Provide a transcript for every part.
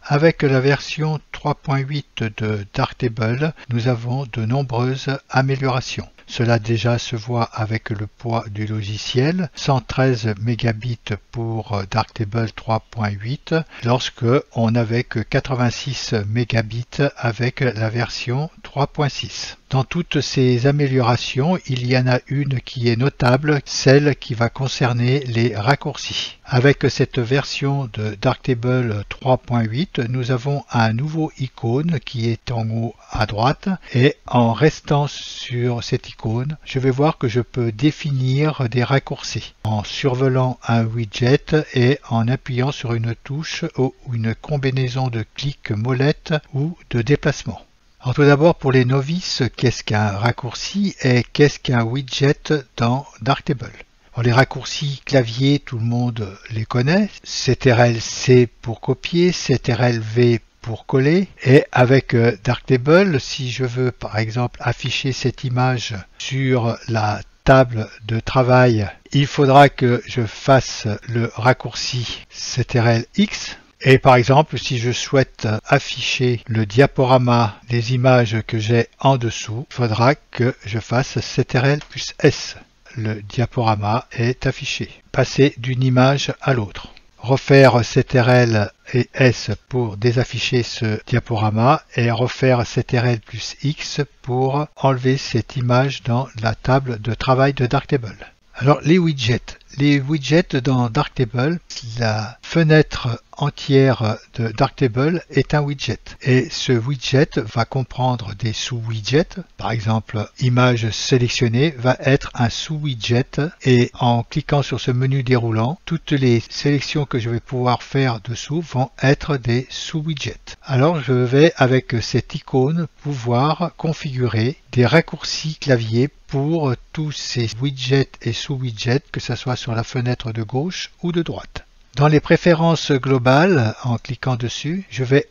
Avec la version 3.8 de Darktable, nous avons de nombreuses améliorations. Cela déjà se voit avec le poids du logiciel, 113 mégabits pour Darktable 3.8, lorsque on n'avait que 86 mégabits avec la version 3.6. Dans toutes ces améliorations, il y en a une qui est notable, celle qui va concerner les raccourcis. Avec cette version de Darktable 3.8, nous avons un nouveau icône qui est en haut à droite, et en restant sur cette icône, je vais voir que je peux définir des raccourcis en survolant un widget et en appuyant sur une touche ou une combinaison de clics molette ou de déplacement. Alors tout d'abord, pour les novices, qu'est-ce qu'un raccourci et qu'est-ce qu'un widget dans Darktable? Alors, les raccourcis clavier, tout le monde les connaît. CTRL-C pour copier, CTRL-V pour coller. Et avec Darktable, si je veux par exemple afficher cette image sur la table de travail, il faudra que je fasse le raccourci CTRL-X. Et par exemple, si je souhaite afficher le diaporama des images que j'ai en dessous, il faudra que je fasse CTRL plus S. Le diaporama est affiché. Passer d'une image à l'autre. Refaire CTRL et S pour désafficher ce diaporama et refaire CTRL plus X pour enlever cette image dans la table de travail de Darktable. Alors les widgets. Les widgets dans Darktable, la fenêtre entière de Darktable est un widget. Et ce widget va comprendre des sous-widgets. Par exemple, image sélectionnée va être un sous-widget. Et en cliquant sur ce menu déroulant, toutes les sélections que je vais pouvoir faire dessous vont être des sous-widgets. Alors je vais avec cette icône pouvoir configurer des raccourcis clavier pour tous ces widgets et sous-widgets, que ce soit sur la fenêtre de gauche ou de droite. Dans les préférences globales, en cliquant dessus, je vais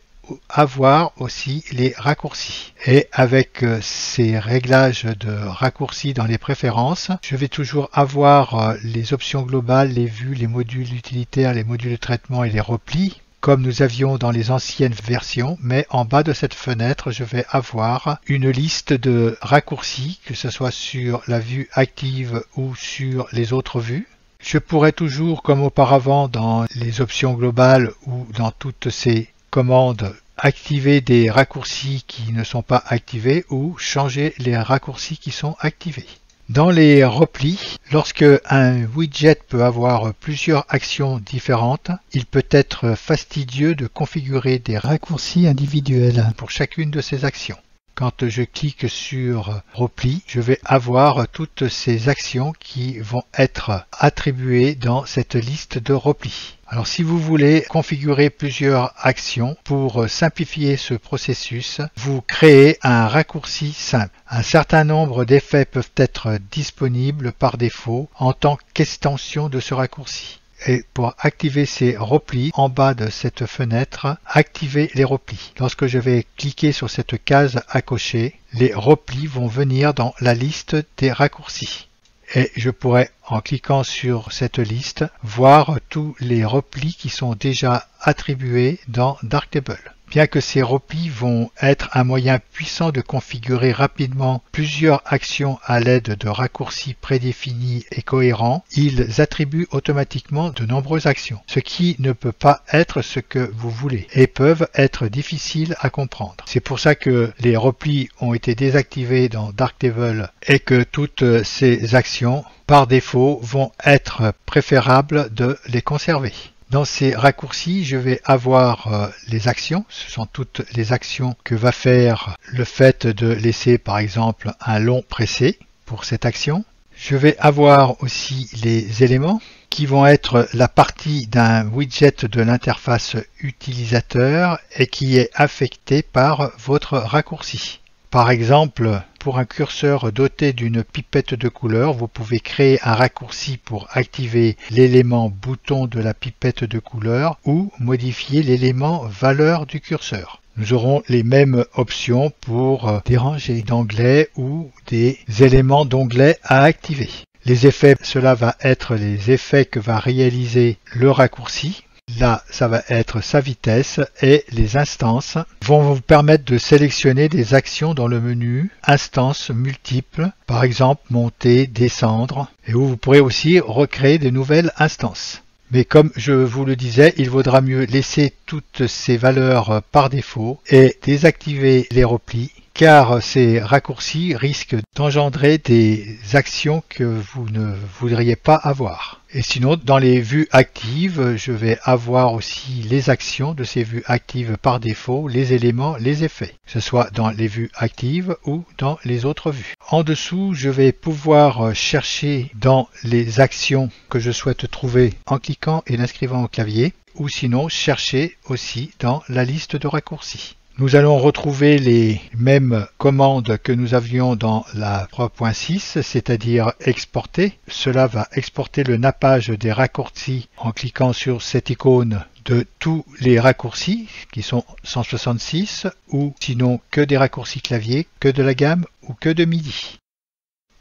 avoir aussi les raccourcis. Et avec ces réglages de raccourcis dans les préférences, je vais toujours avoir les options globales, les vues, les modules utilitaires, les modules de traitement et les replis, comme nous avions dans les anciennes versions, mais en bas de cette fenêtre, je vais avoir une liste de raccourcis, que ce soit sur la vue active ou sur les autres vues. Je pourrais toujours, comme auparavant dans les options globales ou dans toutes ces commandes, activer des raccourcis qui ne sont pas activés ou changer les raccourcis qui sont activés. Dans les replis, lorsque un widget peut avoir plusieurs actions différentes, il peut être fastidieux de configurer des raccourcis individuels pour chacune de ces actions. Quand je clique sur repli, je vais avoir toutes ces actions qui vont être attribuées dans cette liste de replis. Alors si vous voulez configurer plusieurs actions pour simplifier ce processus, vous créez un raccourci simple. Un certain nombre d'effets peuvent être disponibles par défaut en tant qu'extension de ce raccourci. Et pour activer ces replis, en bas de cette fenêtre, activer les replis. Lorsque je vais cliquer sur cette case à cocher, les replis vont venir dans la liste des raccourcis. Et je pourrais, en cliquant sur cette liste, voir tous les replis qui sont déjà attribués dans Darktable. Bien que ces replis vont être un moyen puissant de configurer rapidement plusieurs actions à l'aide de raccourcis prédéfinis et cohérents, ils attribuent automatiquement de nombreuses actions, ce qui ne peut pas être ce que vous voulez et peuvent être difficiles à comprendre. C'est pour ça que les replis ont été désactivés dans Darktable et que toutes ces actions, par défaut, vont être préférables de les conserver. Dans ces raccourcis, je vais avoir les actions. Ce sont toutes les actions que va faire le fait de laisser par exemple un long pressé pour cette action. Je vais avoir aussi les éléments qui vont être la partie d'un widget de l'interface utilisateur et qui est affecté par votre raccourci. Par exemple, pour un curseur doté d'une pipette de couleur, vous pouvez créer un raccourci pour activer l'élément bouton de la pipette de couleur ou modifier l'élément valeur du curseur. Nous aurons les mêmes options pour des rangées d'onglets ou des éléments d'onglets à activer. Les effets, cela va être les effets que va réaliser le raccourci. Là, ça va être sa vitesse et les instances vont vous permettre de sélectionner des actions dans le menu instances multiples, par exemple monter, descendre, et où vous pourrez aussi recréer de nouvelles instances. Mais comme je vous le disais, il vaudra mieux laisser toutes ces valeurs par défaut et désactiver les replis, car ces raccourcis risquent d'engendrer des actions que vous ne voudriez pas avoir. Et sinon, dans les vues actives, je vais avoir aussi les actions de ces vues actives par défaut, les éléments, les effets, que ce soit dans les vues actives ou dans les autres vues. En dessous, je vais pouvoir chercher dans les actions que je souhaite trouver en cliquant et l'inscrivant au clavier, ou sinon chercher aussi dans la liste de raccourcis. Nous allons retrouver les mêmes commandes que nous avions dans la 3.6, c'est-à-dire exporter. Cela va exporter le nappage des raccourcis en cliquant sur cette icône de tous les raccourcis, qui sont 166, ou sinon que des raccourcis clavier, que de la gamme ou que de MIDI.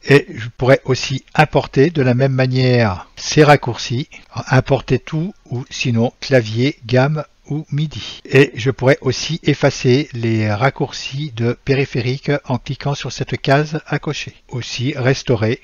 Et je pourrais aussi importer de la même manière ces raccourcis, importer tout ou sinon clavier, gamme ou MIDI. Et je pourrais aussi effacer les raccourcis de périphérique en cliquant sur cette case à cocher. Aussi restaurer,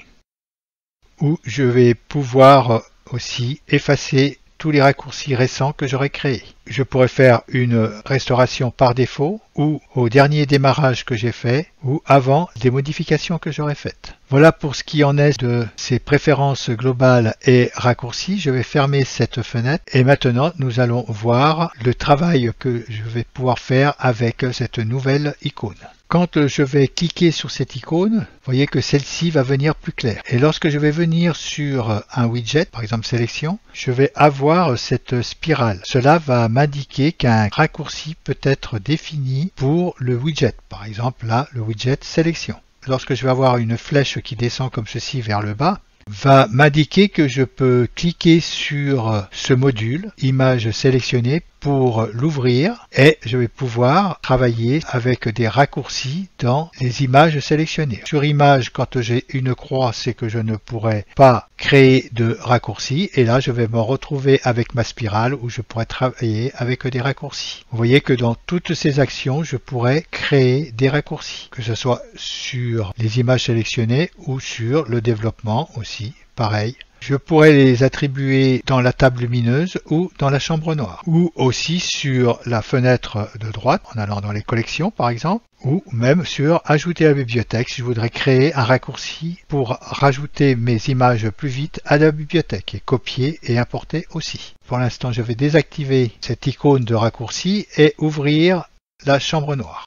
où je vais pouvoir aussi effacer tous les raccourcis récents que j'aurais créés. Je pourrais faire une restauration par défaut ou au dernier démarrage que j'ai fait ou avant des modifications que j'aurais faites. Voilà pour ce qui en est de ces préférences globales et raccourcis. Je vais fermer cette fenêtre et maintenant nous allons voir le travail que je vais pouvoir faire avec cette nouvelle icône. Quand je vais cliquer sur cette icône, vous voyez que celle-ci va venir plus claire. Et lorsque je vais venir sur un widget, par exemple sélection, je vais avoir cette spirale. Cela va m'indiquer qu'un raccourci peut être défini pour le widget. Par exemple là, le widget sélection. Lorsque je vais avoir une flèche qui descend comme ceci vers le bas, va m'indiquer que je peux cliquer sur ce module, image sélectionnée, pour l'ouvrir et je vais pouvoir travailler avec des raccourcis dans les images sélectionnées. Sur image, quand j'ai une croix, c'est que je ne pourrai pas créer de raccourcis et là je vais me retrouver avec ma spirale où je pourrais travailler avec des raccourcis. Vous voyez que dans toutes ces actions, je pourrais créer des raccourcis, que ce soit sur les images sélectionnées ou sur le développement aussi, pareil. Je pourrais les attribuer dans la table lumineuse ou dans la chambre noire, ou aussi sur la fenêtre de droite, en allant dans les collections par exemple, ou même sur ajouter à la bibliothèque si je voudrais créer un raccourci pour rajouter mes images plus vite à la bibliothèque et copier et importer aussi. Pour l'instant, je vais désactiver cette icône de raccourci et ouvrir la chambre noire.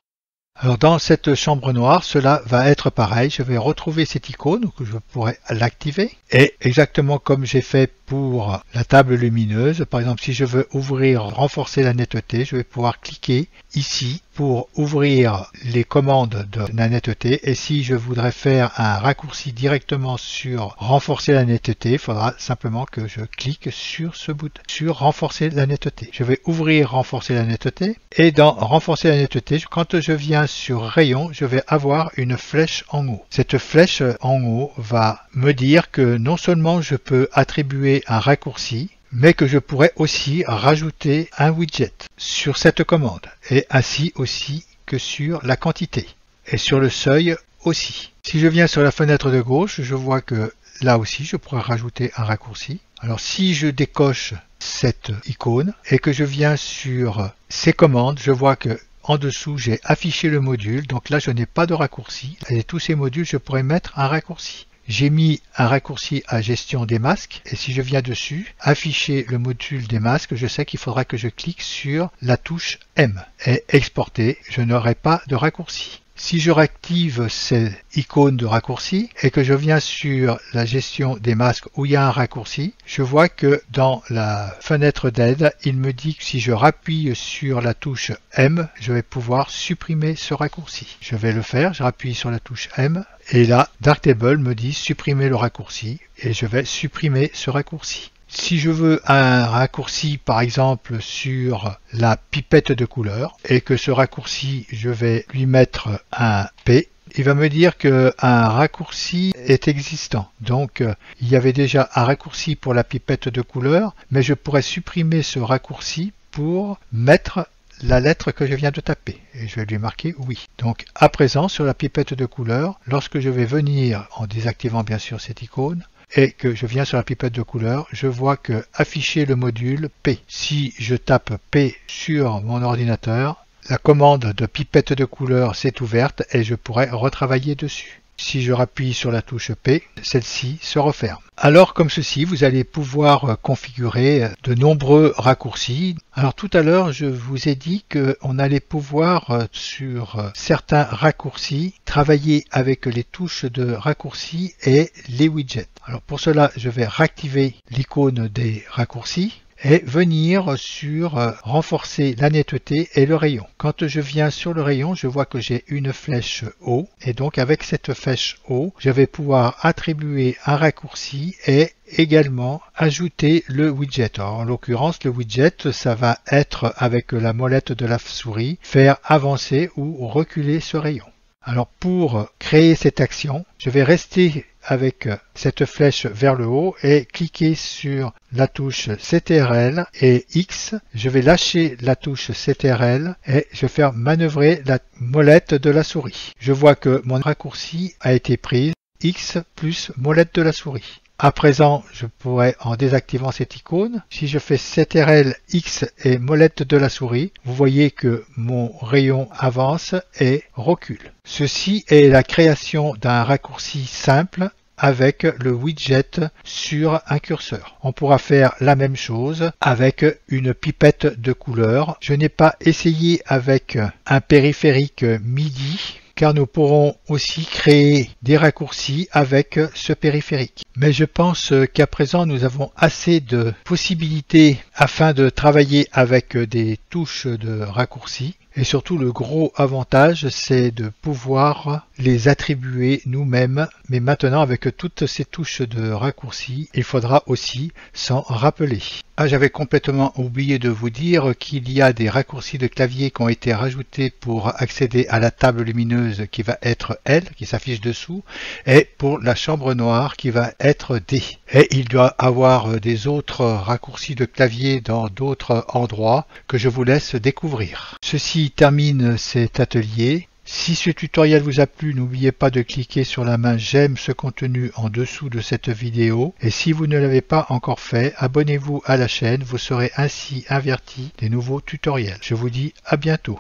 Alors dans cette chambre noire, cela va être pareil. Je vais retrouver cette icône que je pourrais l'activer. Et exactement comme j'ai fait pour la table lumineuse, par exemple si je veux ouvrir, renforcer la netteté, je vais pouvoir cliquer ici pour ouvrir les commandes de la netteté. Et si je voudrais faire un raccourci directement sur renforcer la netteté, il faudra simplement que je clique sur ce bouton, sur renforcer la netteté. Je vais ouvrir renforcer la netteté. Et dans renforcer la netteté, quand je viens sur rayon, je vais avoir une flèche en haut. Cette flèche en haut va me dire que non seulement je peux attribuer un raccourci, mais que je pourrais aussi rajouter un widget sur cette commande, et ainsi aussi que sur la quantité, et sur le seuil aussi. Si je viens sur la fenêtre de gauche, je vois que là aussi je pourrais rajouter un raccourci. Alors si je décoche cette icône et que je viens sur ces commandes, je vois que en dessous j'ai affiché le module, donc là je n'ai pas de raccourci, et tous ces modules je pourrais mettre un raccourci. J'ai mis un raccourci à gestion des masques et si je viens dessus, afficher le module des masques, je sais qu'il faudra que je clique sur la touche M et exporter, je n'aurai pas de raccourci. Si je réactive ces icônes de raccourci et que je viens sur la gestion des masques où il y a un raccourci, je vois que dans la fenêtre d'aide, il me dit que si je rappuie sur la touche M, je vais pouvoir supprimer ce raccourci. Je vais le faire, je rappuie sur la touche M et là, Darktable me dit supprimer le raccourci et je vais supprimer ce raccourci. Si je veux un raccourci par exemple sur la pipette de couleur et que ce raccourci je vais lui mettre un P, il va me dire qu'un raccourci est existant. Donc il y avait déjà un raccourci pour la pipette de couleur, mais je pourrais supprimer ce raccourci pour mettre la lettre que je viens de taper et je vais lui marquer oui. Donc à présent sur la pipette de couleur, lorsque je vais venir en désactivant bien sûr cette icône, et que je viens sur la pipette de couleur, je vois que afficher le module P. Si je tape P sur mon ordinateur, la commande de pipette de couleur s'est ouverte et je pourrais retravailler dessus. Si je rappuie sur la touche P, celle-ci se referme. Alors comme ceci, vous allez pouvoir configurer de nombreux raccourcis. Alors tout à l'heure, je vous ai dit qu'on allait pouvoir sur certains raccourcis travailler avec les touches de raccourcis et les widgets. Alors pour cela, je vais réactiver l'icône des raccourcis et venir sur renforcer la netteté et le rayon. Quand je viens sur le rayon, je vois que j'ai une flèche haut et donc avec cette flèche haut, je vais pouvoir attribuer un raccourci et également ajouter le widget. Alors, en l'occurrence, le widget, ça va être avec la molette de la souris, faire avancer ou reculer ce rayon. Alors pour créer cette action, je vais rester avec cette flèche vers le haut et cliquer sur la touche CTRL et X. Je vais lâcher la touche CTRL et je vais faire manœuvrer la molette de la souris. Je vois que mon raccourci a été pris X plus molette de la souris. À présent, je pourrais, en désactivant cette icône, si je fais CTRL, X et molette de la souris, vous voyez que mon rayon avance et recule. Ceci est la création d'un raccourci simple avec le widget sur un curseur. On pourra faire la même chose avec une pipette de couleur. Je n'ai pas essayé avec un périphérique MIDI, car nous pourrons aussi créer des raccourcis avec ce périphérique. Mais je pense qu'à présent nous avons assez de possibilités afin de travailler avec des touches de raccourcis. Et surtout le gros avantage c'est de pouvoir les attribuer nous-mêmes. Mais maintenant avec toutes ces touches de raccourcis, il faudra aussi s'en rappeler. J'avais complètement oublié de vous dire qu'il y a des raccourcis de clavier qui ont été rajoutés pour accéder à la table lumineuse qui va être L, qui s'affiche dessous, et pour la chambre noire qui va être D. Et il doit avoir des autres raccourcis de clavier dans d'autres endroits que je vous laisse découvrir. Ceci termine cet atelier. Si ce tutoriel vous a plu, n'oubliez pas de cliquer sur la main j'aime ce contenu en dessous de cette vidéo. Et si vous ne l'avez pas encore fait, abonnez-vous à la chaîne, vous serez ainsi averti des nouveaux tutoriels. Je vous dis à bientôt.